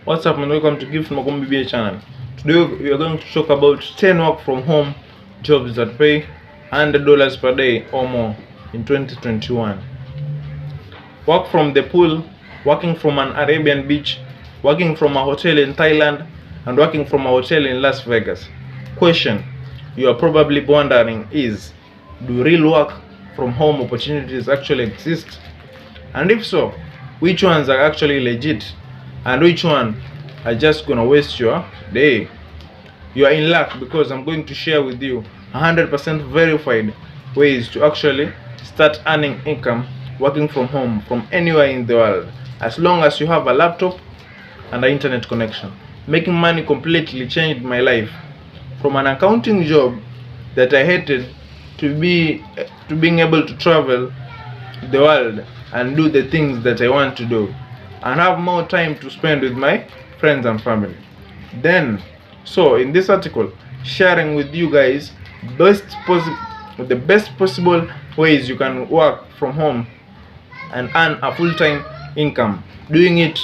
What's up, and welcome to Gift Magombi BA channel. Today we are going to talk about 10 work from home jobs that pay $100 per day or more in 2021. Work from the pool, working from an Arabian beach, working from a hotel in Thailand, and working from a hotel in Las Vegas. Question you are probably wondering is, do real work from home opportunities actually exist? And if so, which ones are actually legit and which one are just gonna waste your day? You are in luck, because I'm going to share with you 100% verified ways to actually start earning income working from home from anywhere in the world, as long as you have a laptop and an internet connection. Making money completely changed my life from an accounting job that I hated to being able to travel the world and do the things that I want to do and have more time to spend with my friends and family. So in this article, sharing with you guys the best possible ways you can work from home and earn a full-time income doing it.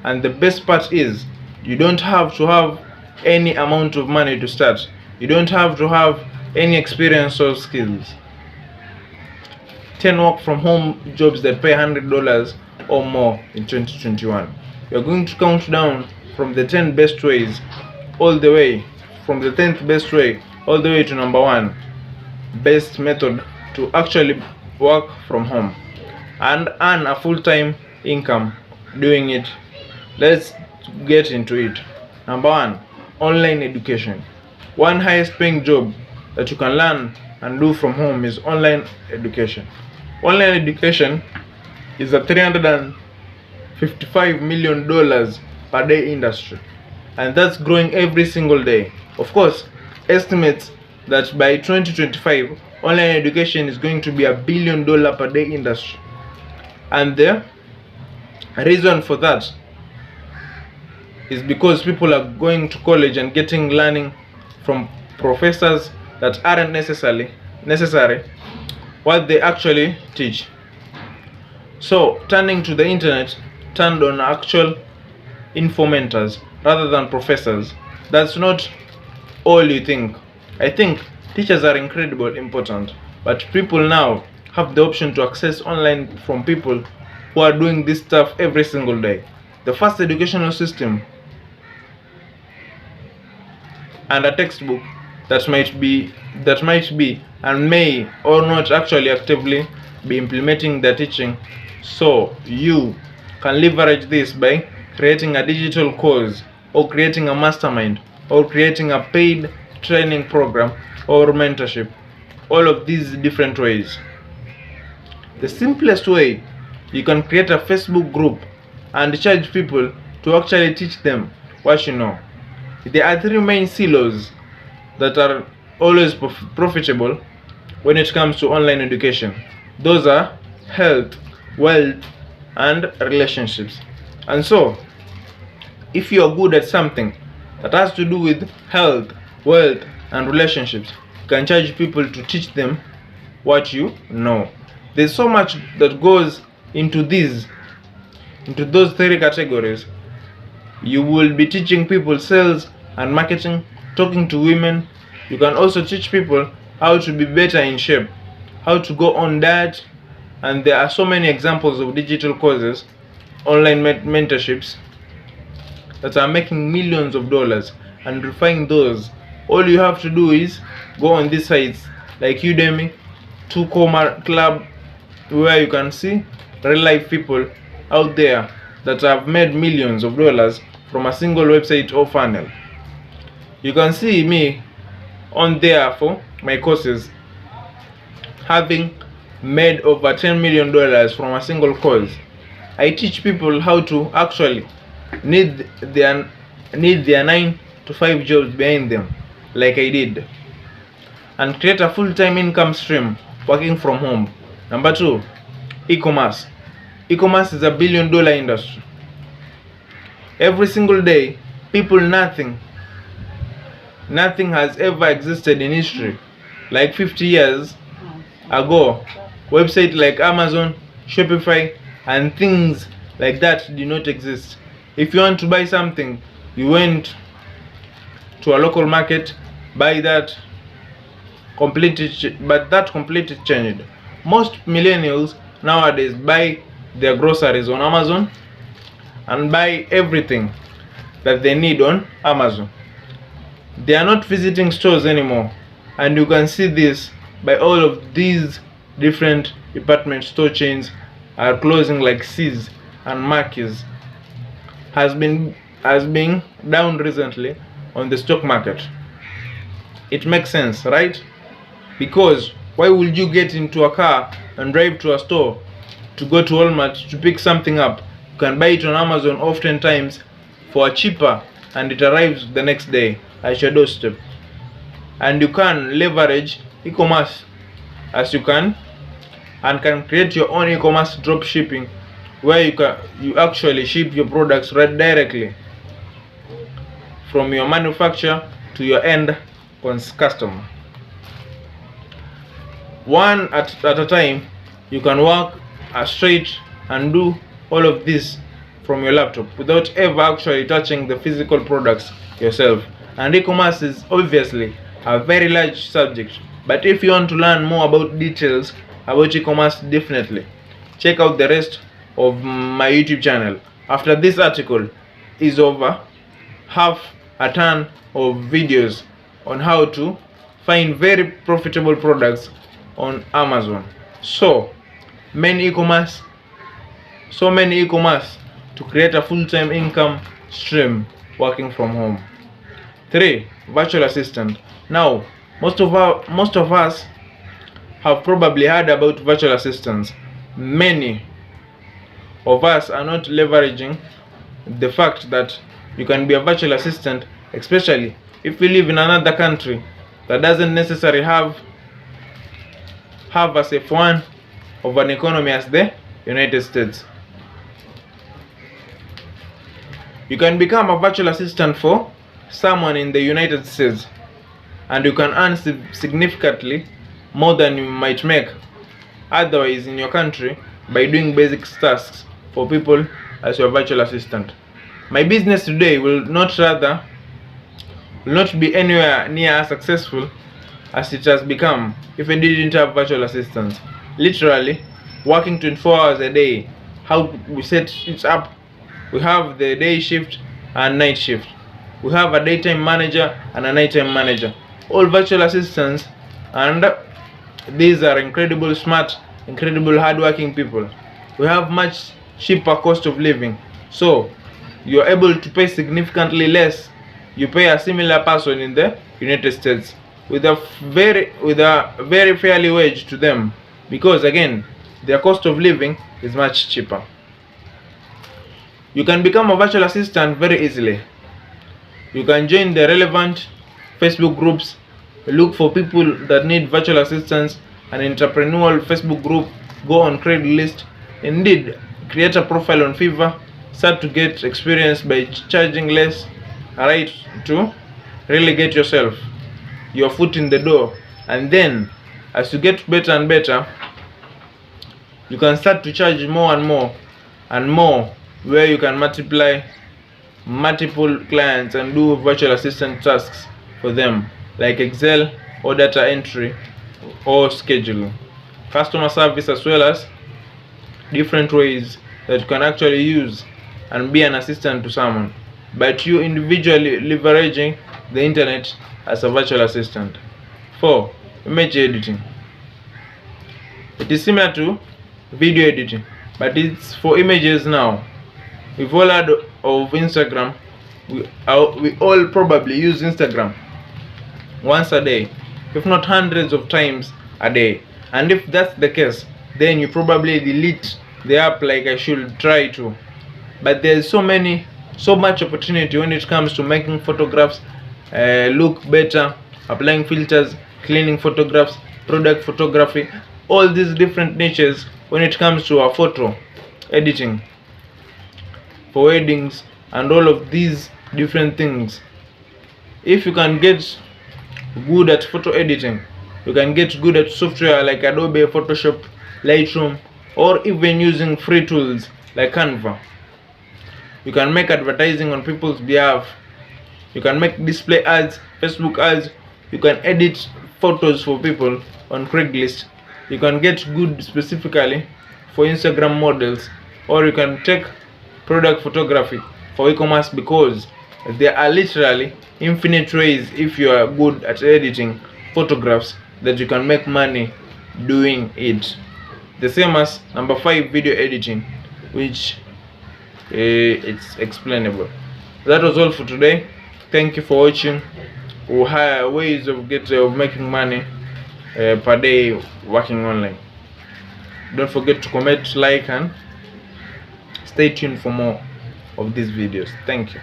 And the best part is, you don't have to have any amount of money to start. You don't have to have any experience or skills. 10 work from home jobs that pay $100 or more in 2021. We are going to count down from the 10 best ways all the way, from the 10th best way all the way to number 1 best method to actually work from home and earn a full-time income doing it. Let's get into it. Number 1, online education. One highest paying job that you can learn and do from home is online education. Online education is a $355 million per day industry, and that's growing every single day. Of course, estimates that by 2025, online education is going to be $1 billion per day industry. And the reason for that is because people are going to college and getting learning from professors that aren't necessary what they actually teach. So turning to the internet turned on actual informators rather than professors. That's not all you think. I think teachers are incredibly important, but people now have the option to access online from people who are doing this stuff every single day. The first educational system and a textbook that might be and may or not actually actively be implementing the teaching. So you can leverage this by creating a digital course, or creating a mastermind, or creating a paid training program or mentorship. All of these different ways. The simplest way, you can create a Facebook group and charge people to actually teach them what you know. There are 3 main silos that are always profitable when it comes to online education. Those are health, wealth, and relationships. And so, if you are good at something that has to do with health, wealth, and relationships, you can charge people to teach them what you know. There's so much that goes into those 3 categories. You will be teaching people sales and marketing, talking to women. You can also teach people how to be better in shape, how to go on diet, and there are so many examples of digital courses, online mentorships that are making millions of dollars. And refine those, all you have to do is go on these sites like Udemy, 2Coma Club, where you can see real life people out there that have made millions of dollars from a single website or funnel. You can see me on there for my courses, having made over $10 million from a single course. I teach people how to actually need their 9 to 5 jobs behind them, like I did, and create a full-time income stream working from home. Number 2, e-commerce. E-commerce is a $1 billion industry. Every single day, nothing has ever existed in history. Like 50 years ago, websites like Amazon, Shopify, and things like that did not exist. If you want to buy something, you went to a local market, buy that, but that completely changed. Most millennials nowadays buy their groceries on Amazon and buy everything that they need on Amazon. They are not visiting stores anymore, and you can see this by all of these different department store chains are closing, like Seas and Markis has been down recently on the stock market. It makes sense, right? Because why would you get into a car and drive to a store to go to Walmart to pick something up? You can buy it on Amazon oftentimes for cheaper, and it arrives the next day at your doorstep. And you can leverage e-commerce as you can, and can create your own e-commerce drop shipping, where you actually ship your products right directly from your manufacturer to your end customer. One at a time. You can work straight and do all of this from your laptop without ever actually touching the physical products yourself. And e-commerce is obviously a very large subject, but if you want to learn more about details about e-commerce, definitely check out the rest of my YouTube channel. After this article is over, have a ton of videos on how to find very profitable products on Amazon. So many e-commerce to create a full-time income stream working from home. 3. Virtual assistant. Now, most of us have probably heard about virtual assistants. Many of us are not leveraging the fact that you can be a virtual assistant, especially if you live in another country that doesn't necessarily have a safe one of an economy as the United States. You can become a virtual assistant for someone in the United States, and you can earn significantly more than you might make otherwise in your country by doing basic tasks for people as your virtual assistant. My business today will not be anywhere near as successful as it has become if I didn't have virtual assistants. Literally working 24 hours a day. How we set it up: we have the day shift and night shift. We have a daytime manager and a nighttime manager. All virtual assistants, and these are incredible smart, incredible hardworking people. We have much cheaper cost of living, so you're able to pay significantly less. You pay a similar person in the United States with a very fairly wage to them, because again their cost of living is much cheaper. You can become a virtual assistant very easily. You can join the relevant Facebook groups, look for people that need virtual assistants, an entrepreneurial Facebook group, go on Craigslist, Indeed, create a profile on Fiverr, start to get experience by charging less, right, to really get yourself your foot in the door. And then as you get better and better, you can start to charge more and more and more, where you can multiply multiple clients and do virtual assistant tasks for them, like Excel or data entry or scheduling, customer service, as well as different ways that you can actually use and be an assistant to someone, but you individually leveraging the internet as a virtual assistant. 4. Image editing. It is similar to video editing, but it's for images now. We've all heard of Instagram. We all probably use Instagram once a day, if not hundreds of times a day. And if that's the case, then you probably delete the app like I should try to. But there's so much opportunity when it comes to making photographs look better, applying filters, cleaning photographs, product photography, all these different niches when it comes to our photo editing for weddings and all of these different things. If you can get good at photo editing, you can get good at software like Adobe, Photoshop, Lightroom, or even using free tools like Canva. You can make advertising on people's behalf. You can make display ads, Facebook ads. You can edit photos for people on Craigslist. You can get good specifically for Instagram models, or you can take product photography for e-commerce, because there are literally infinite ways, if you are good at editing photographs, that you can make money doing it. The same as number 5, video editing, which it's explainable. That was all for today. Thank you for watching. We'll hire ways of making money per day working online. Don't forget to comment, like, and stay tuned for more of these videos. Thank you.